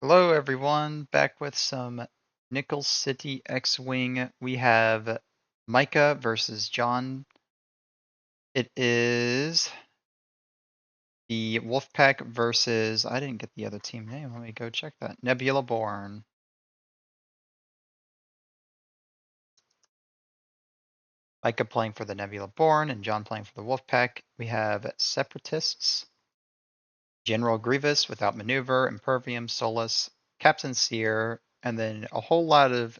Hello everyone, back with some Nickel City X-Wing. We have Micah versus John. It is the Wolfpack versus, I didn't get the other team name, let me go check that. Nebula Born. Micah playing for the Nebula Born and John playing for the Wolfpack. We have Separatists, General Grievous without Maneuver, Impervium, Solus, Captain Seer, and then a whole lot of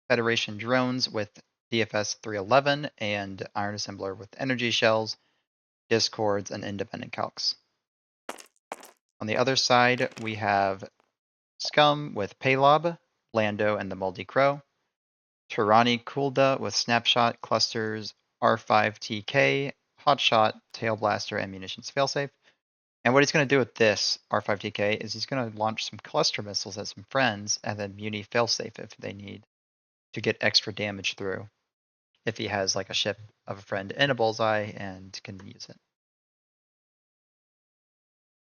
Federation drones with DFS 311 and Iron Assembler with energy shells, discords, and independent calcs. On the other side, we have Scum with Paylob, Lando, and the Moldy Crow, Tirani Kulda with Snapshot, Clusters, R5TK, Hotshot, Tail Blaster, and Munitions Failsafe. And what he's going to do with this R5TK is he's going to launch some cluster missiles at some friends and then Muni Failsafe if they need to get extra damage through. If he has like a ship of a friend in a bullseye and can use it.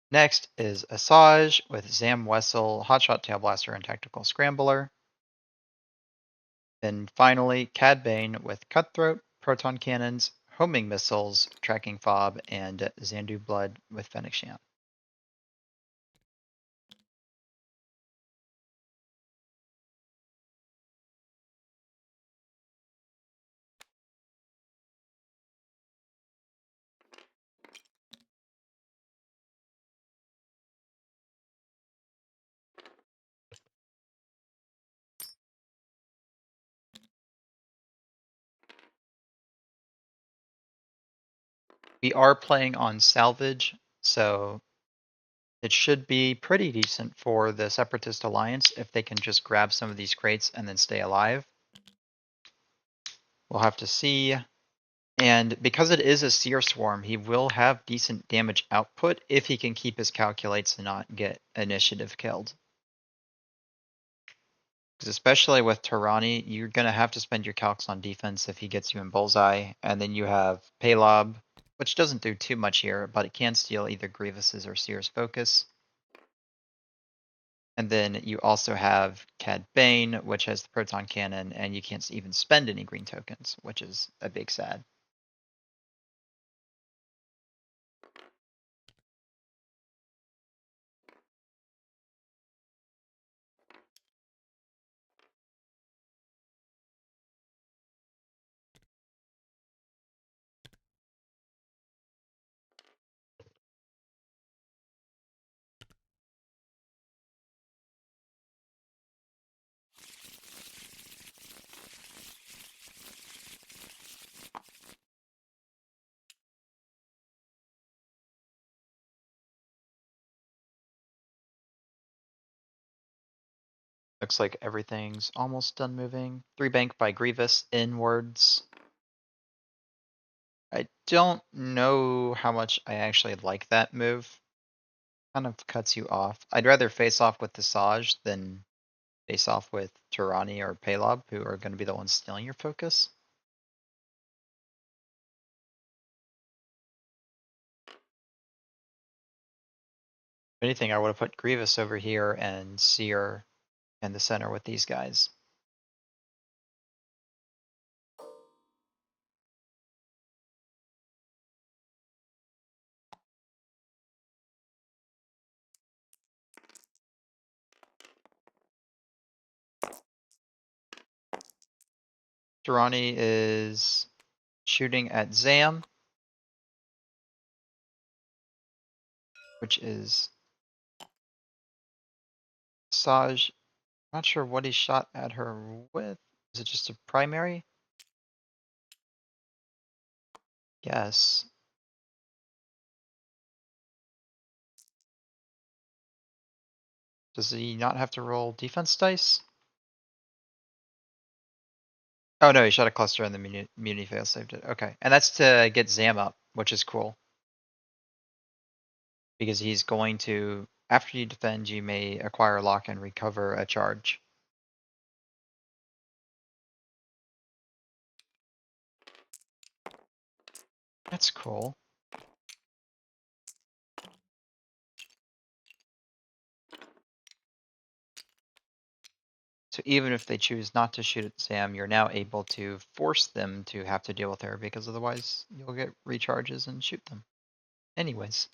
Next is Asajj with Zam Wessel, Hotshot Tail Blaster, and Tactical Scrambler. Then finally, Cad Bane with Cutthroat, Proton Cannons, Homing Missiles, Tracking Fob, and Xandu Blood with Fennec Sham. We are playing on salvage, so it should be pretty decent for the Separatist Alliance if they can just grab some of these crates and then stay alive. We'll have to see. And because it is a Seer Swarm, he will have decent damage output if he can keep his calculates and not get initiative killed. Because especially with Tirani, you're going to have to spend your calcs on defense if he gets you in bullseye. And then you have Paylob, which doesn't do too much here, but it can steal either Grievous's or Seer's focus. And then you also have Cad Bane, which has the Proton Cannon, and you can't even spend any green tokens, which is a big sad. Looks like everything's almost done moving. 3 bank by Grievous inwards. I don't know how much I actually like that move. Kind of cuts you off. I'd rather face off with Asajj than face off with Tirani or Paylob, who are going to be the ones stealing your focus. If anything, I would have put Grievous over here and Seer in the center with these guys. Tirani is shooting at Zam, which is Asajj. Not sure what he shot at her with. Is it just a primary? Yes. Does he not have to roll defense dice? Oh no, he shot a cluster and the Muni fail saved it. Okay, and that's to get Zam up, which is cool. Because he's going to, after you defend, you may acquire lock and recover a charge. That's cool. So even if they choose not to shoot at Sam, you're now able to force them to have to deal with her, because otherwise you'll get recharges and shoot them. Anyways.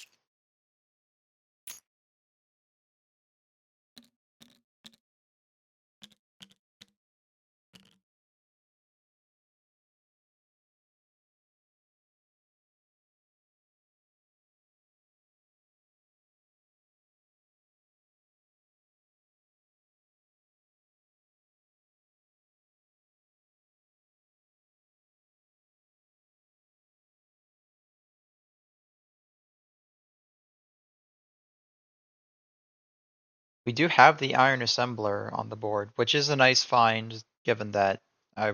We do have the Iron Assembler on the board, which is a nice find, given that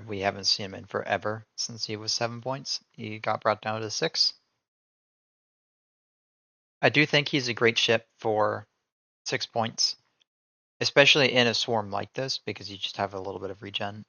we haven't seen him in forever since he was 7 points. He got brought down to 6. I do think he's a great ship for 6 points, especially in a swarm like this, because you just have a little bit of regen.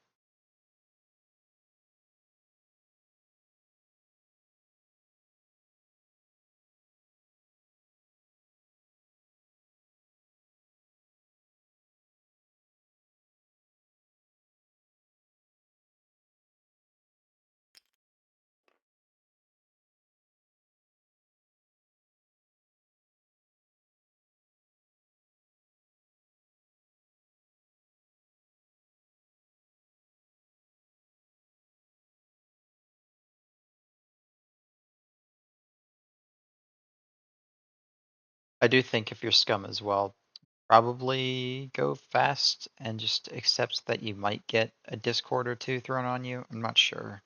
I do think if you're Scum as well, probably go fast and just accept that you might get a Discord or two thrown on you. I'm not sure.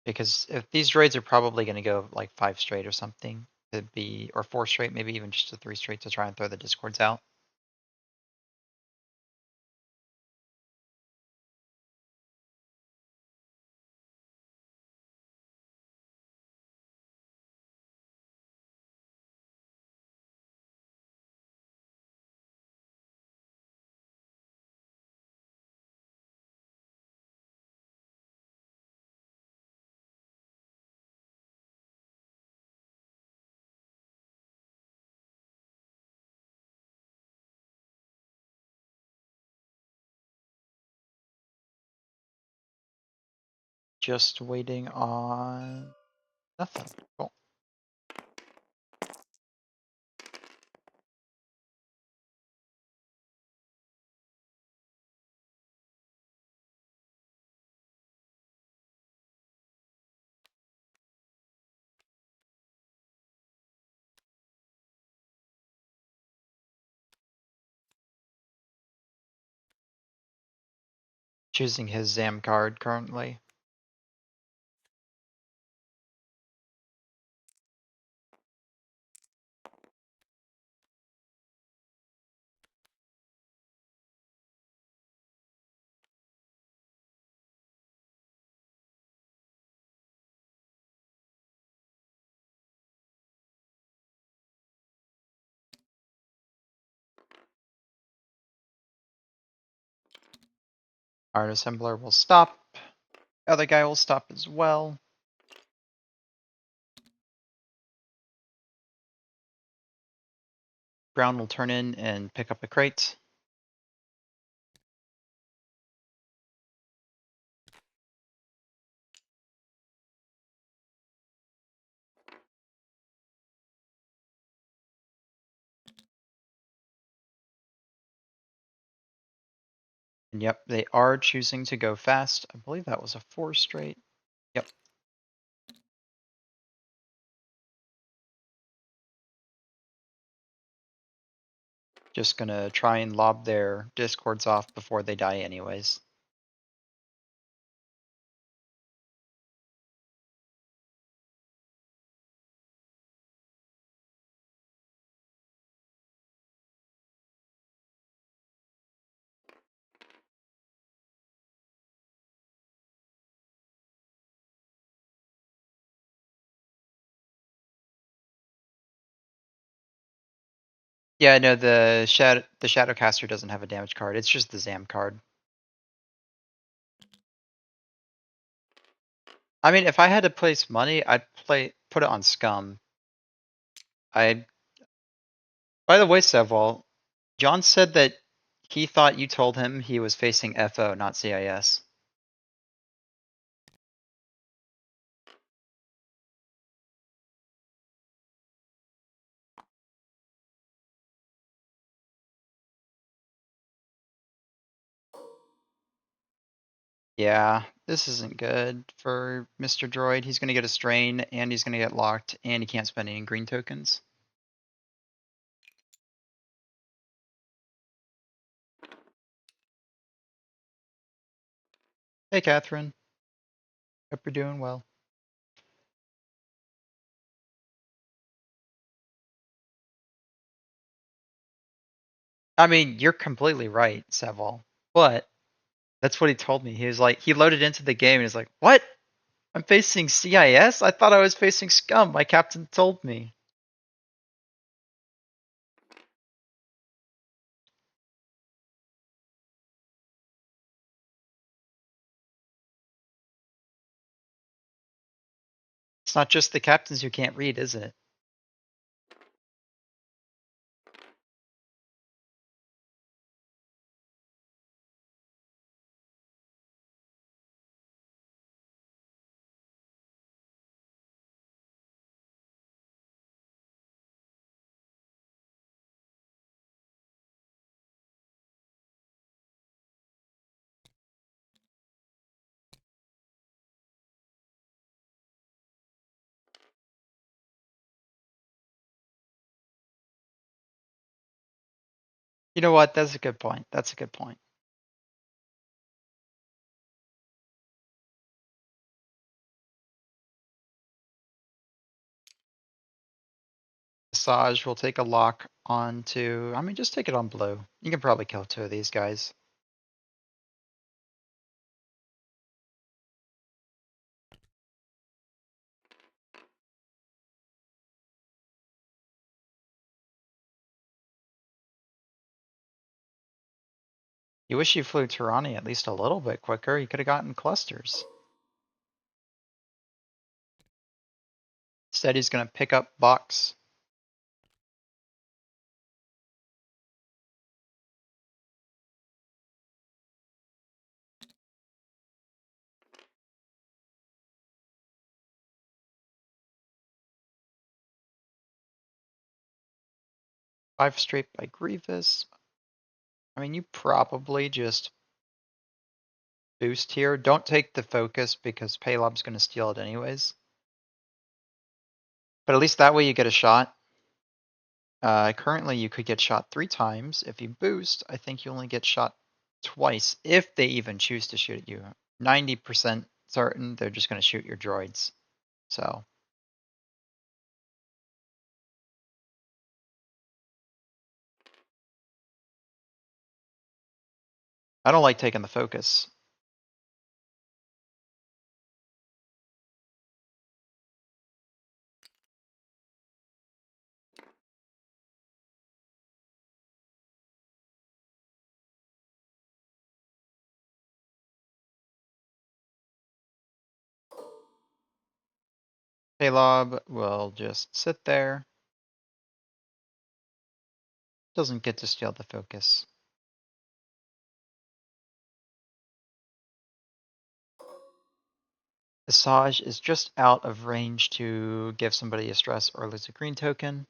Because if these droids are probably going to go like 5 straight or something to be, or 4 straight, maybe even just a 3 straight to try and throw the Discords out. Just waiting on nothing. Cool. Choosing his Zam card currently. Iron Assembler will stop. Other guy will stop as well. Brown will turn in and pick up a crate. And yep, they are choosing to go fast. I believe that was a 4 straight. Yep. Just gonna try and lob their Discords off before they die anyways. Yeah, no, the Shadowcaster doesn't have a damage card. It's just the Zam card. I mean, if I had to place money, I'd put it on Scum. I By the way, Sevwall, John said that he thought you told him he was facing FO, not CIS. Yeah, this isn't good for Mr. Droid. He's gonna get a strain, and he's gonna get locked, and he can't spend any green tokens. Hey, Catherine. Hope you're doing well. I mean, you're completely right, Sevwall. But that's what he told me. He was like, he loaded into the game and he's like, "What? I'm facing CIS? I thought I was facing Scum. My captain told me." It's not just the captains who can't read, is it? You know what? That's a good point. That's a good point. Saj will take a lock onto, I mean, just take it on blue. You can probably kill two of these guys. You wish you flew Tirani at least a little bit quicker. You could have gotten clusters. Instead, he's going to pick up box. Five straight by Grievous. I mean, you probably just boost here. Don't take the focus because Palob's going to steal it anyways. But at least that way you get a shot. Currently, you could get shot 3 times. If you boost, I think you only get shot twice, if they even choose to shoot at you. 90% certain they're just going to shoot your droids. So, I don't like taking the focus. Paylob will just sit there. Doesn't get to steal the focus. Asajj is just out of range to give somebody a stress or lose a green token.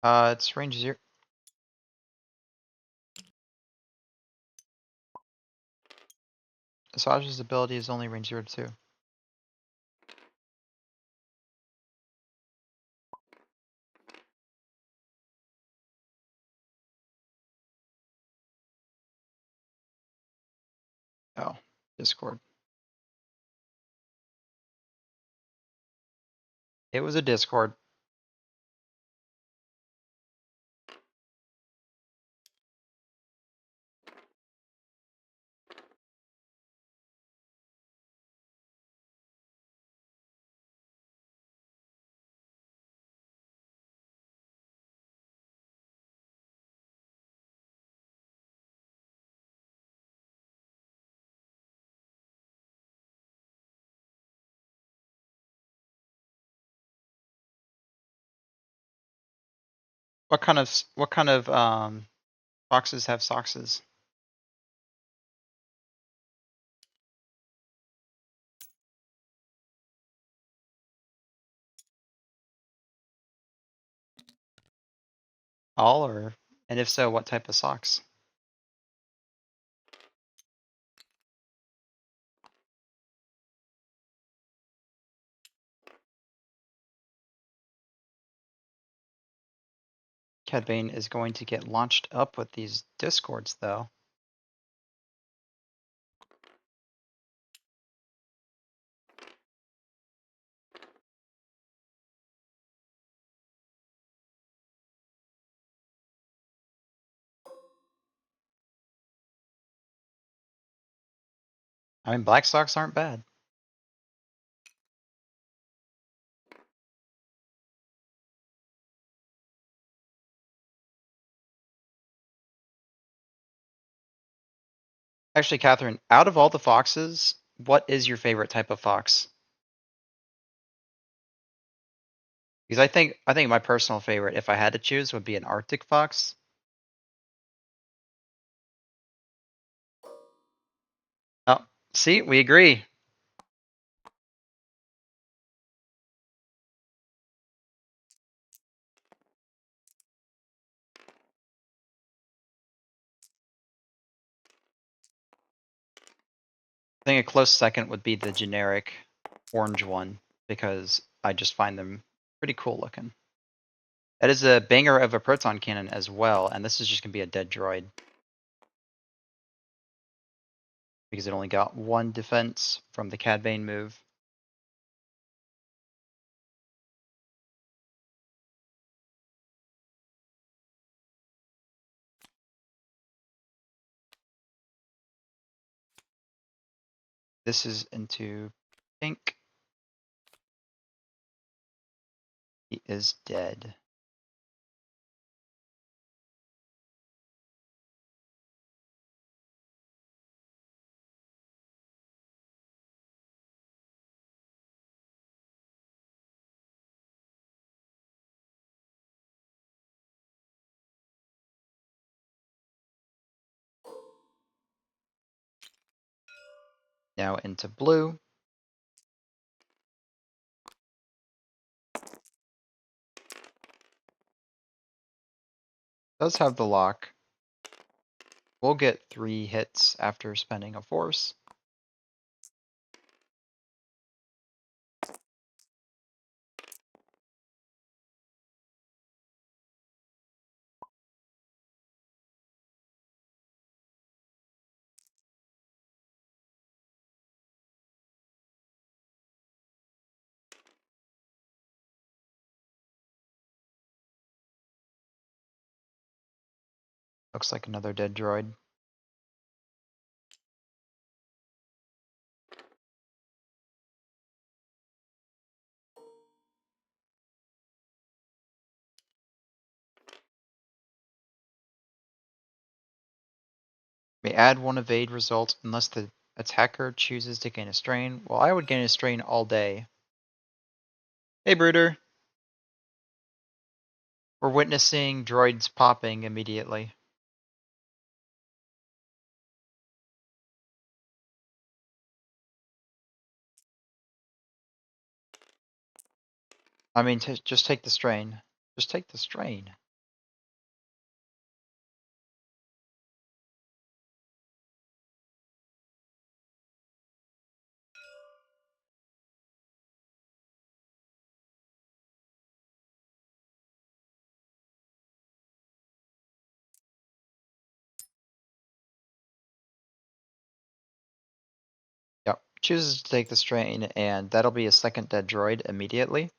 It's range 0. Asajj's ability is only range 0 to 2. Oh, Discord. It was a Discord. What kind of foxes have soxes? All or and if so, what type of socks? Cad Bane is going to get launched up with these discords though. I mean, black socks aren't bad. Actually, Catherine, out of all the foxes, what is your favorite type of fox? Because I think my personal favorite, if I had to choose, would be an Arctic fox. Oh, see, we agree. I think a close second would be the generic orange one because I just find them pretty cool looking. That is a banger of a proton cannon as well, and this is just gonna be a dead droid because it only got one defense from the Cad Bane move. This is into pink. He is dead. Now into blue. Does have the lock. We'll get 3 hits after spending a force. Looks like another dead droid. May add 1 evade result unless the attacker chooses to gain a strain. Well, I would gain a strain all day. Hey, Brooder. We're witnessing droids popping immediately. I mean, just take the strain. Just take the strain. Yep. Chooses to take the strain, and that'll be a second dead droid immediately.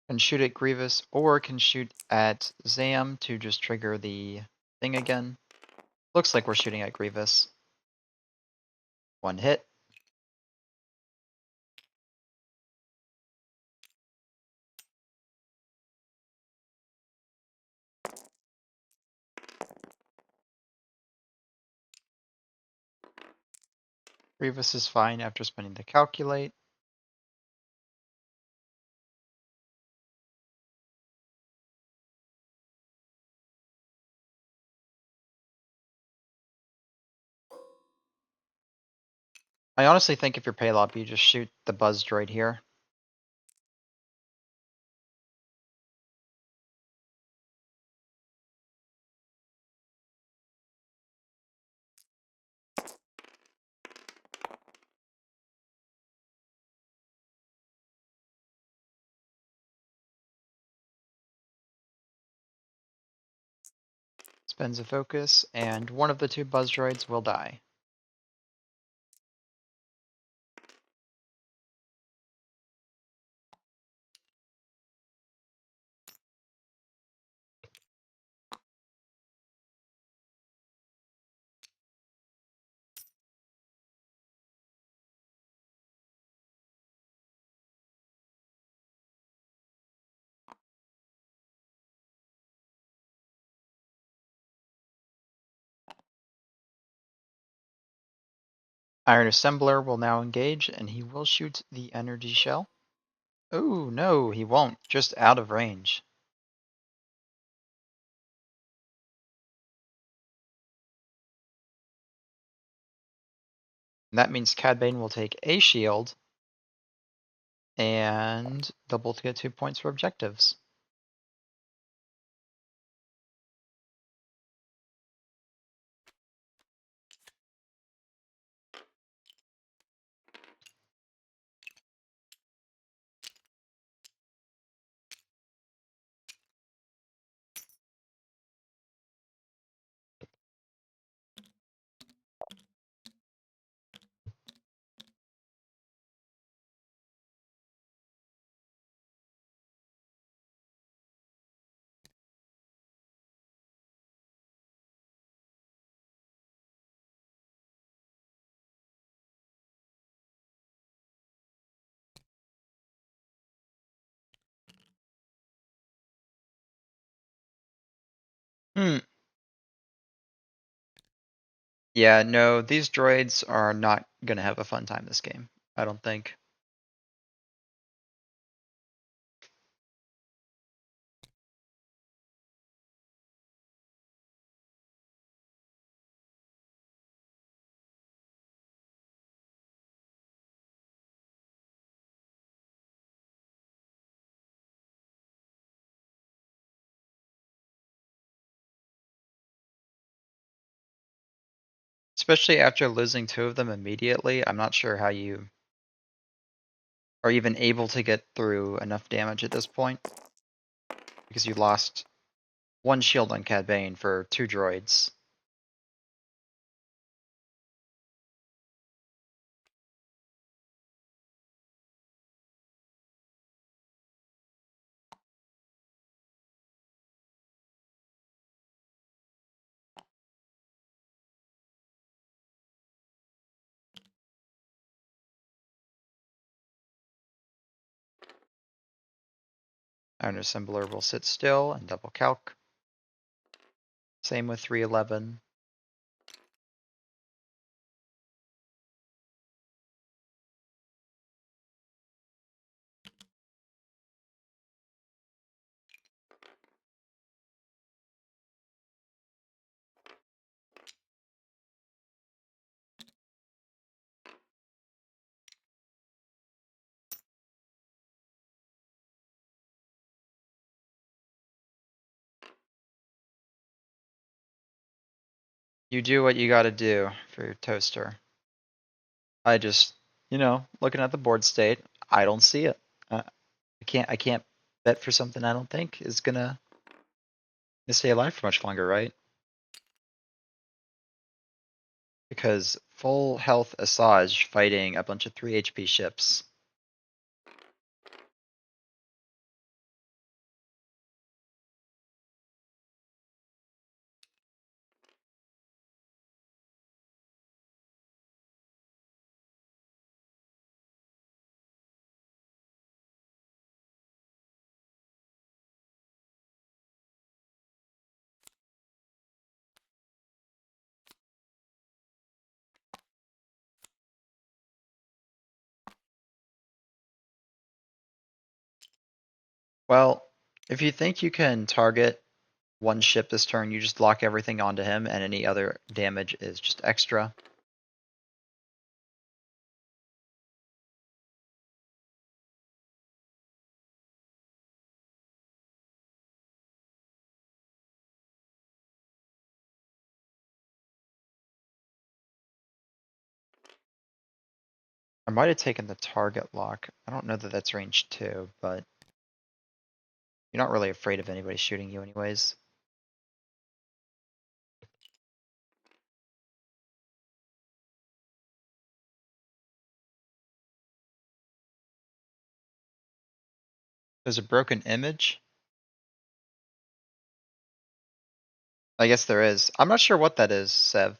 Can shoot at Grievous, or can shoot at Zam to just trigger the thing again. Looks like we're shooting at Grievous. 1 hit. Grievous is fine after spending the calculate. I honestly think if you're Palop, you just shoot the buzz droid here. Spends a focus, and one of the 2 buzz droids will die. Iron Assembler will now engage, and he will shoot the energy shell. Oh, no, he won't. Just out of range. And that means Cad Bane will take a shield, and they'll both get 2 points for objectives. Yeah, no, these droids are not gonna have a fun time this game, I don't think. Especially after losing 2 of them immediately, I'm not sure how you are even able to get through enough damage at this point. Because you lost 1 shield on Cad Bane for 2 droids. Iron Assembler will sit still and double calc. Same with 311. You do what you gotta do for your toaster. I just, looking at the board state, I don't see it. I can't bet for something I don't think is gonna stay alive for much longer, right? Because full health Asajj fighting a bunch of 3 HP ships. Well, if you think you can target one ship this turn, you just lock everything onto him, and any other damage is just extra. I might have taken the target lock. I don't know that that's range 2, but you're not really afraid of anybody shooting you anyways. There's a broken image. I guess there is. I'm not sure what that is, Sev.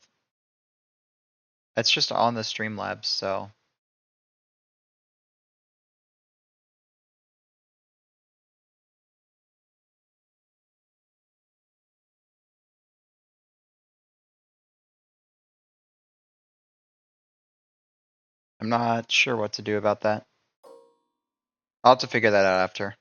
It's just on the Streamlabs, so I'm not sure what to do about that. I'll have to figure that out after.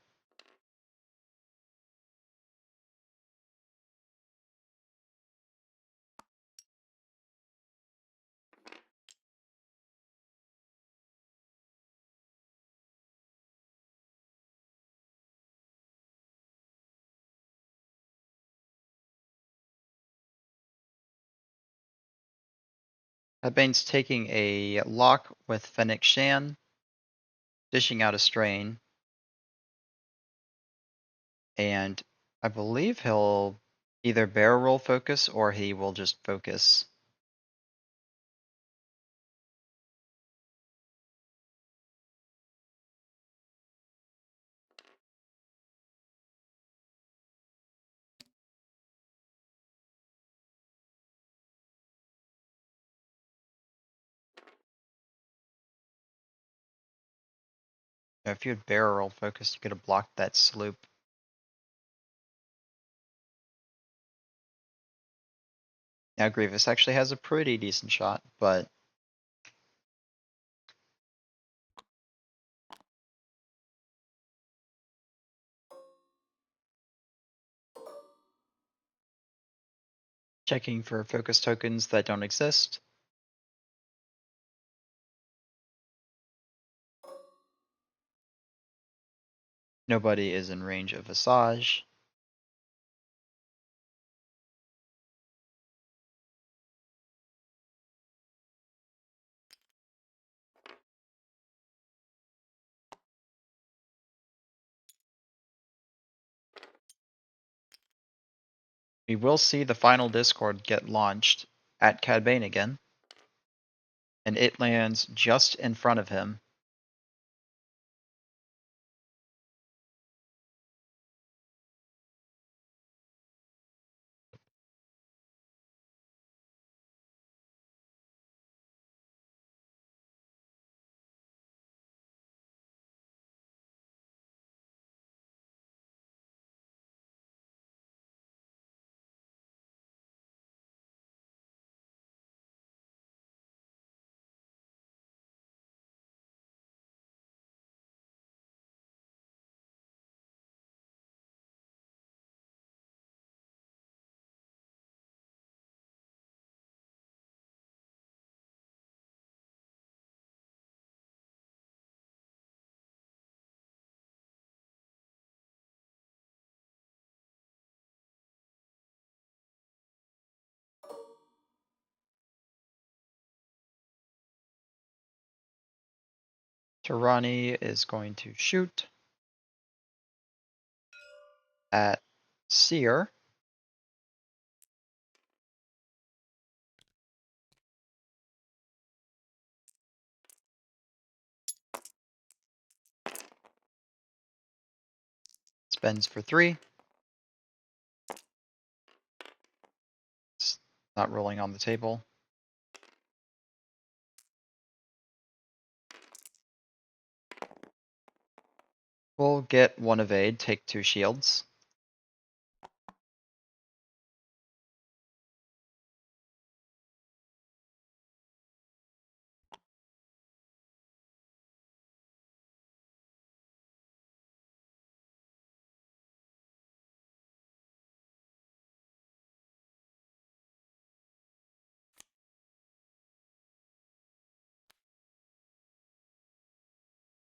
Headbane's taking a lock with Fennec Shan, dishing out a strain, and I believe he'll either barrel roll focus or he will just focus. If you had barrel roll focus, you could have blocked that sloop. Now Grievous actually has a pretty decent shot, but checking for focus tokens that don't exist. Nobody is in range of Visage. We will see the final Discord get launched at Cad Bane again, and it lands just in front of him. Tarani is going to shoot at Seer. Spends for 3. It's not rolling on the table. We'll get 1 evade, take 2 shields.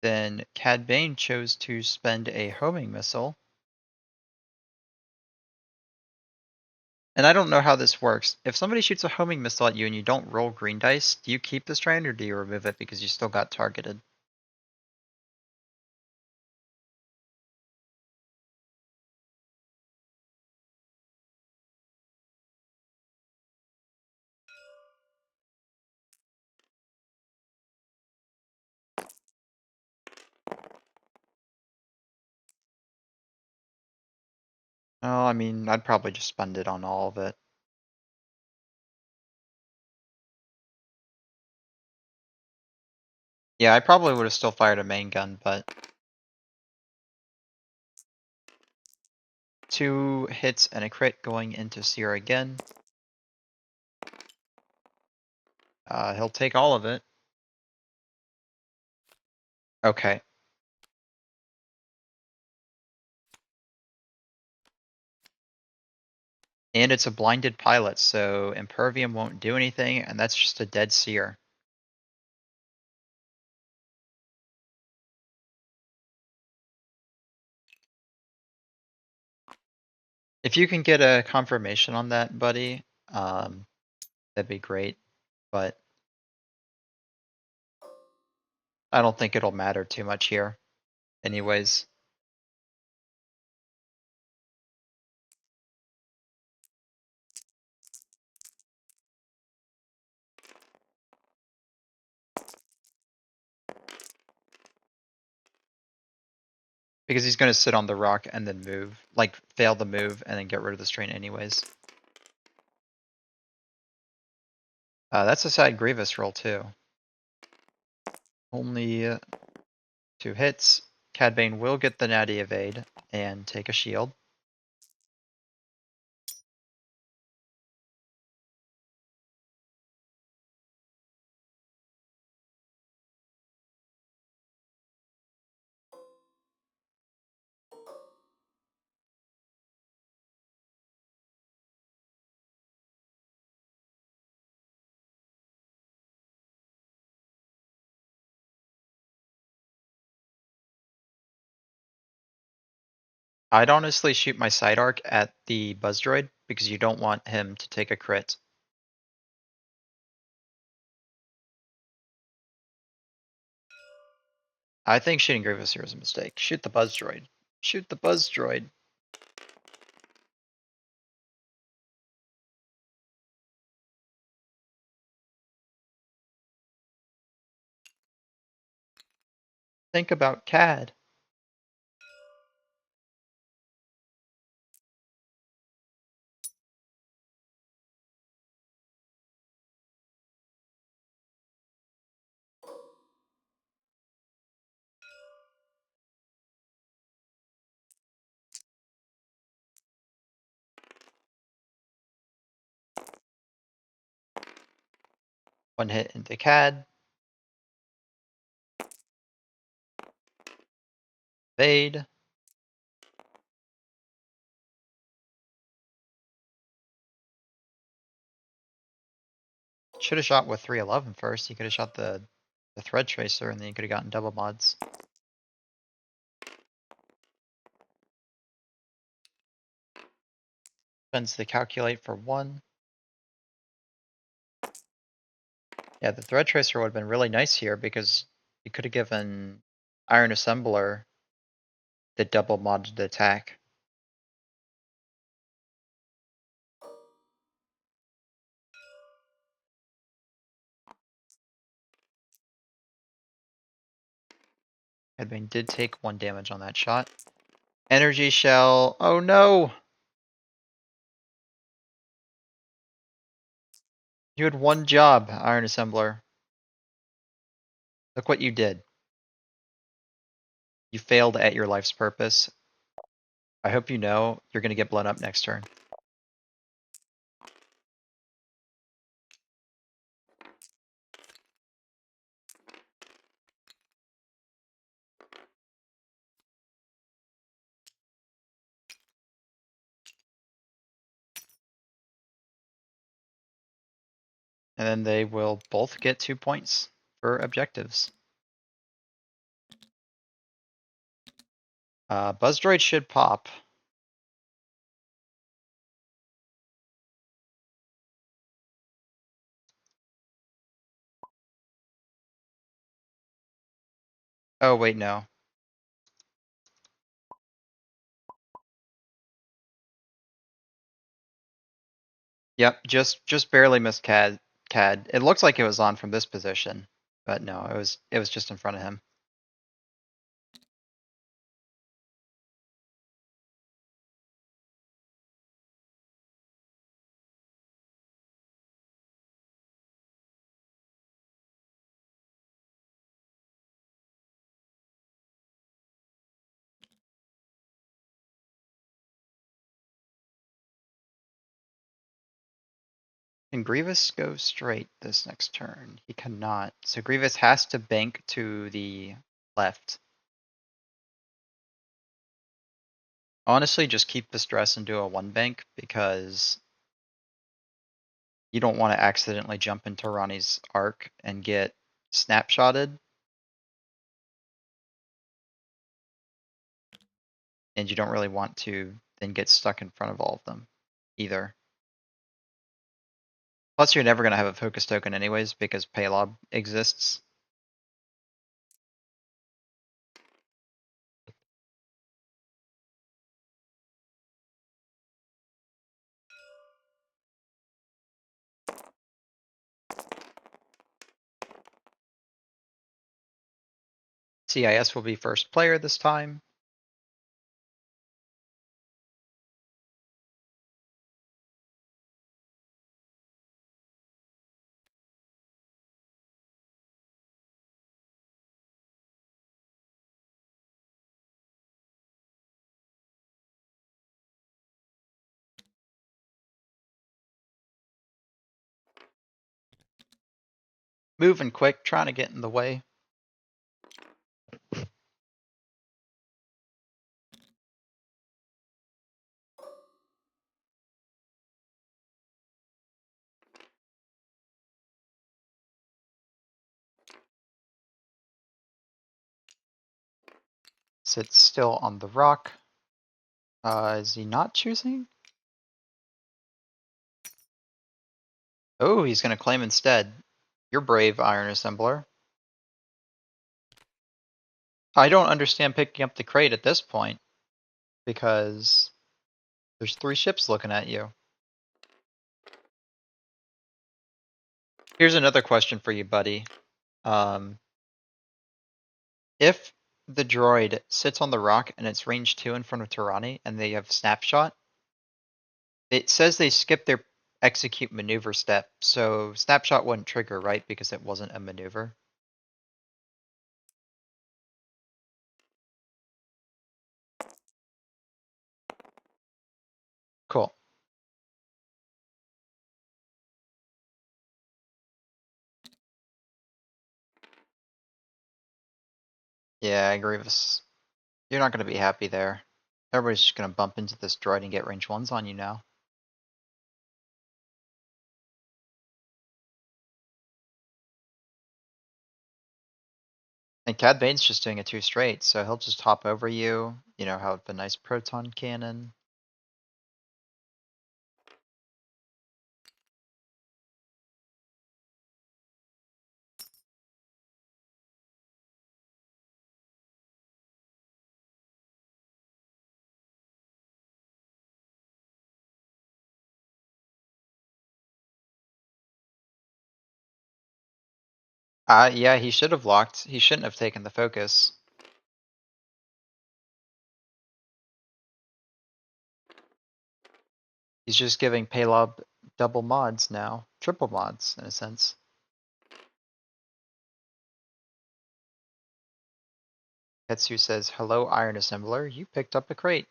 Then Cad Bane chose to spend a homing missile. And I don't know how this works. If somebody shoots a homing missile at you and you don't roll green dice, do you keep the strand or do you remove it because you still got targeted? Oh, I mean, I'd probably just spend it on all of it. Yeah, I probably would have still fired a main gun, but 2 hits and a crit going into Seer again. He'll take all of it. Okay. And it's a blinded pilot, so Impervium won't do anything, and that's just a dead Seer. If you can get a confirmation on that, buddy, that'd be great. But I don't think it'll matter too much here. Anyways. Because he's gonna sit on the rock and then move. Like, fail the move and then get rid of the strain anyways. That's a side Grievous roll too. Only 2 hits. Cad Bane will get the natty evade and take a shield. I'd honestly shoot my side arc at the Buzz Droid because you don't want him to take a crit. I think shooting Grievous here is a mistake. Shoot the Buzz Droid. Shoot the Buzz Droid. Think about Cad. One hit into Cad. Evade. Should have shot with 311 first. He could have shot the Thread Tracer and then you could have gotten double mods. Spends the calculate for 1. Yeah, the Thread Tracer would have been really nice here because you could have given Iron Assembler the double modded attack. Headbane did take 1 damage on that shot. Energy Shell. Oh no! You had 1 job, Iron Assembler. Look what you did. You failed at your life's purpose. I hope you know you're gonna get blown up next turn. And then they will both get 2 points for objectives. Buzz Droid should pop. Oh, wait, no. Yep, just barely missed CAD. It looks like it was on from this position, but no, it was just in front of him. Can Grievous go straight this next turn? He cannot. So Grievous has to bank to the left. Honestly, just keep the stress and do a one bank because you don't want to accidentally jump into Ronnie's arc and get snapshotted. And you don't really want to then get stuck in front of all of them either. Plus, you're never going to have a focus token anyways because Paylob exists. CIS will be first player this time. Moving quick, trying to get in the way. Sits still on the rock. Is he not choosing? Oh, he's going to claim instead. You're brave, Iron Assembler. I don't understand picking up the crate at this point because there's 3 ships looking at you. Here's another question for you, buddy. If the droid sits on the rock and it's range 2 in front of Tirani and they have snapshot, it says they skip their execute maneuver step, so snapshot wouldn't trigger, right? Because it wasn't a maneuver. Cool. Yeah, Grievous. You're not going to be happy there. Everybody's just going to bump into this droid and get range 1s on you now. And Cad Bane's just doing it 2 straight, so he'll just hop over you, you know, have a nice proton cannon. Yeah, he should have locked. He shouldn't have taken the focus. He's just giving Paylob double mods now. Triple mods, in a sense. Ketsu says, hello, Iron Assembler. You picked up a crate.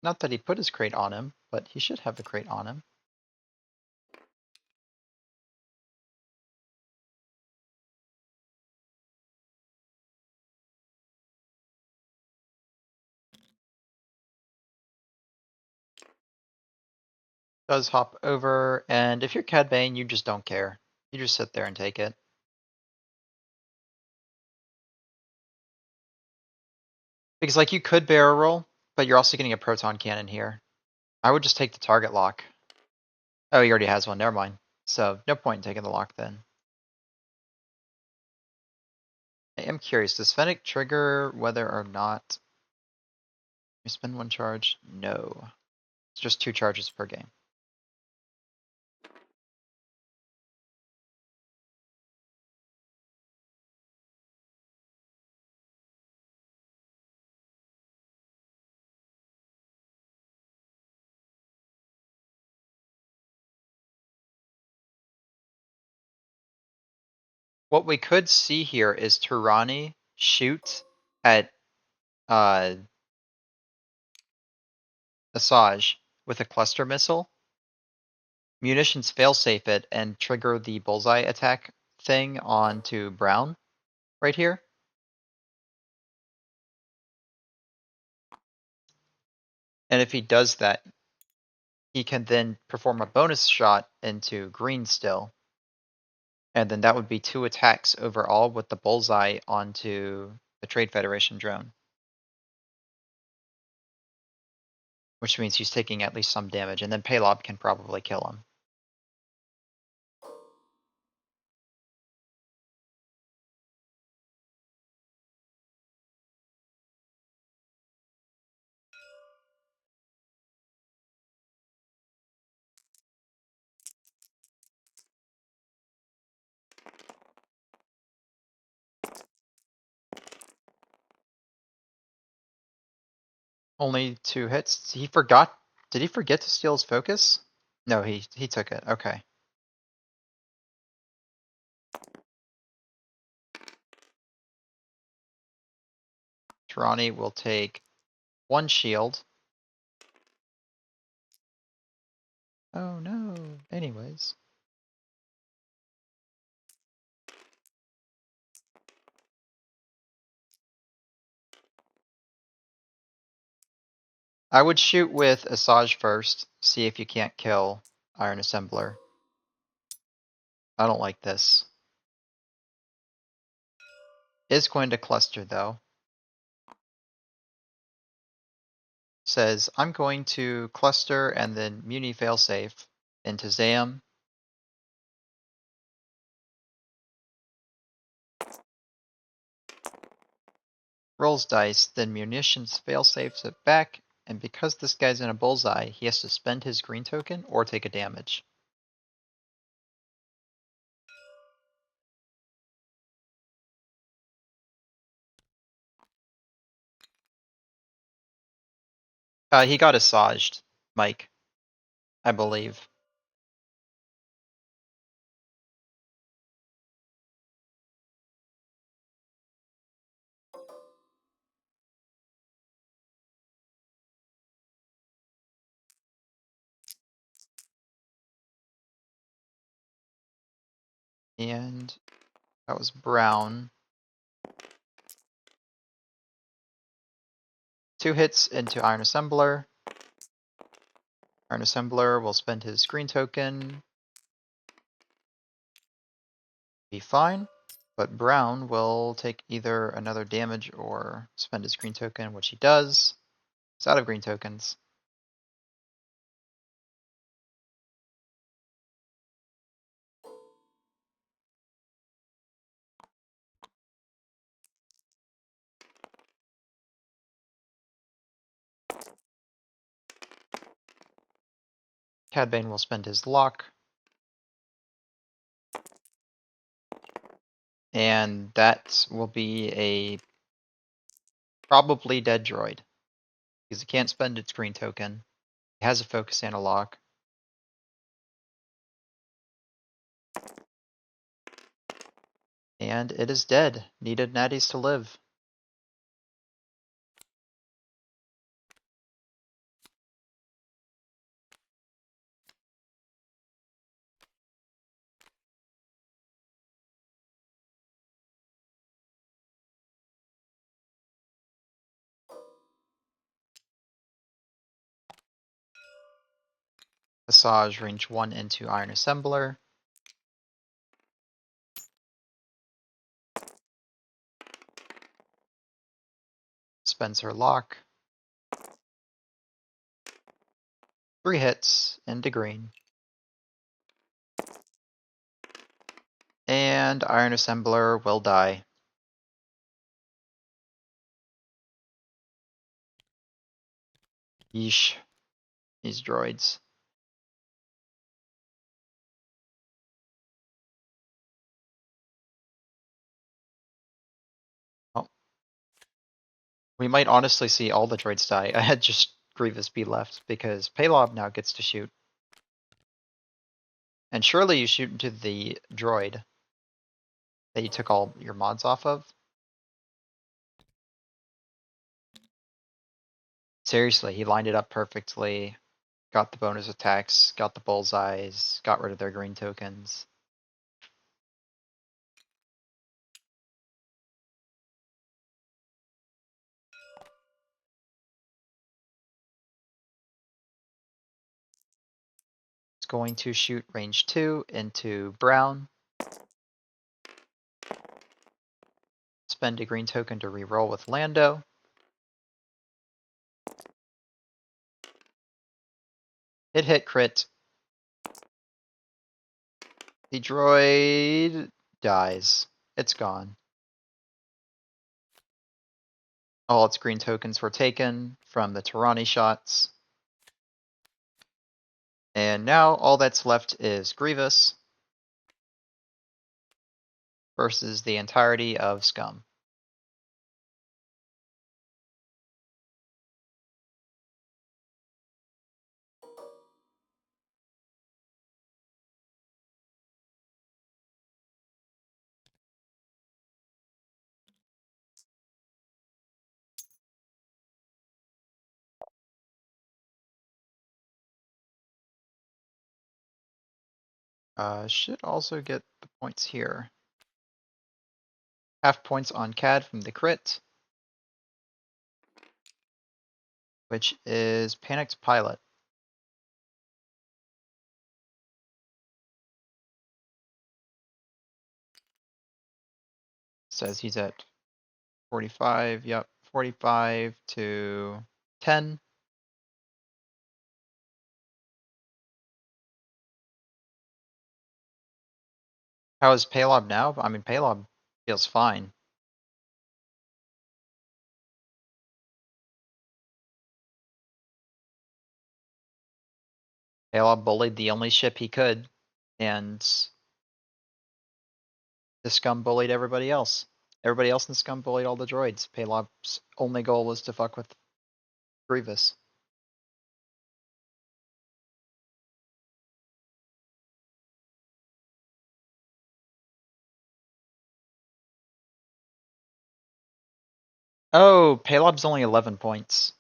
Not that he put his crate on him, but he should have a crate on him. Does hop over, and if you're Cad Bane, you just don't care. You just sit there and take it. Because like you could barrel roll, but you're also getting a proton cannon here. I would just take the target lock. Oh, he already has one. Never mind. So no point in taking the lock then. I am curious. Does Fennec trigger whether or not you spend one charge? No. It's just 2 charges per game. What we could see here is Turani shoot at Asajj with a cluster missile, munitions failsafe it, and trigger the bullseye attack thing onto Brown right here. And if he does that, he can then perform a bonus shot into green still. And then that would be 2 attacks overall with the bullseye onto the Trade Federation drone. Which means he's taking at least some damage, and then Paylob can probably kill him. Only 2 hits. He forgot. Did he forget to steal his focus? No, he took it. Okay. Tarani will take 1 shield. Oh no. Anyways. I would shoot with Asajj first, see if you can't kill Iron Assembler. I don't like this. Is going to cluster though. Says, I'm going to cluster and then Muni failsafe into Zam. Rolls dice, then munitions failsafes it back, and because this guy's in a bullseye, he has to spend his green token or take a damage. He got Asajjed, Mike, I believe. And that was Brown. 2 hits into Iron Assembler. Iron Assembler will spend his green token. Be fine. But Brown will take either another damage or spend his green token, which he does. He's out of green tokens. Cad Bane will spend his lock. And that will be a probably dead droid. Because it can't spend its green token. It has a focus and a lock. And it is dead. Needed natties to live. Asajj range 1 into Iron Assembler. spends her lock. 3 hits into green. And Iron Assembler will die. Yeesh. These droids. Oh. We might honestly see all the droids die. I had just Grievous be left because Paylob now gets to shoot. And surely you shoot into the droid that you took all your mods off of. Seriously, he lined it up perfectly. Got the bonus attacks, got the bullseyes, got rid of their green tokens. It's going to shoot range 2 into brown. Spend a green token to reroll with Lando. Hit crit. The droid dies. It's gone. All its green tokens were taken from the Tyranny shots. And now all that's left is Grievous versus the entirety of Scum. Should also get the points here. Half points on CAD from the crit, which is Panicked Pilot. Says he's at 45, yep, 45 to 10. How is Paylob now? I mean, Paylob feels fine. Paylob bullied the only ship he could, and the Scum bullied everybody else. Everybody else in the Scum bullied all the droids. Paylob's only goal was to fuck with Grievous. Oh, Paylob's only 11 points.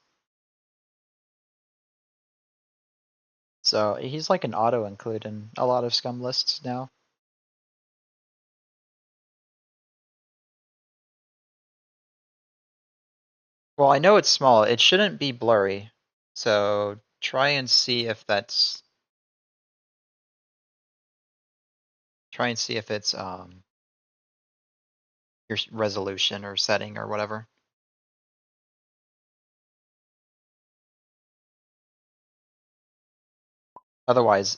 So he's like an auto-include in a lot of Scum lists now. Well, I know it's small. It shouldn't be blurry. So try and see if that's... Try and see if it's your resolution or setting or whatever. Otherwise,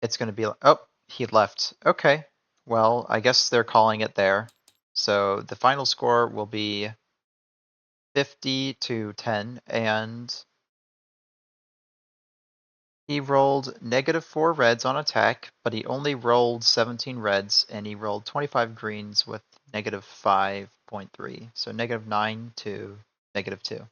it's going to be like, oh, he left. Okay, well, I guess they're calling it there. So the final score will be 50 to 10, and he rolled -4 reds on attack, but he only rolled 17 reds, and he rolled 25 greens with -5.3, so -9 to -2.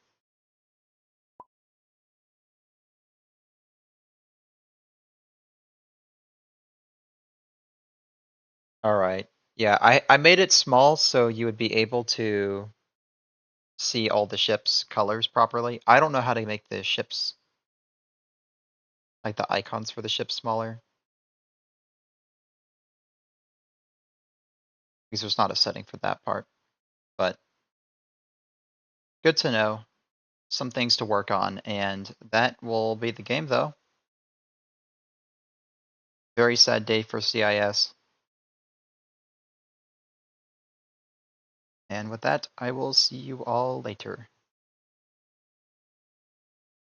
All right. Yeah, I made it small so you would be able to see all the ships' colors properly. I don't know how to make the ships, like the icons for the ships, smaller, because there's not a setting for that part. But good to know. Some things to work on, and that will be the game, though. Very sad day for CIS. And with that, I will see you all later.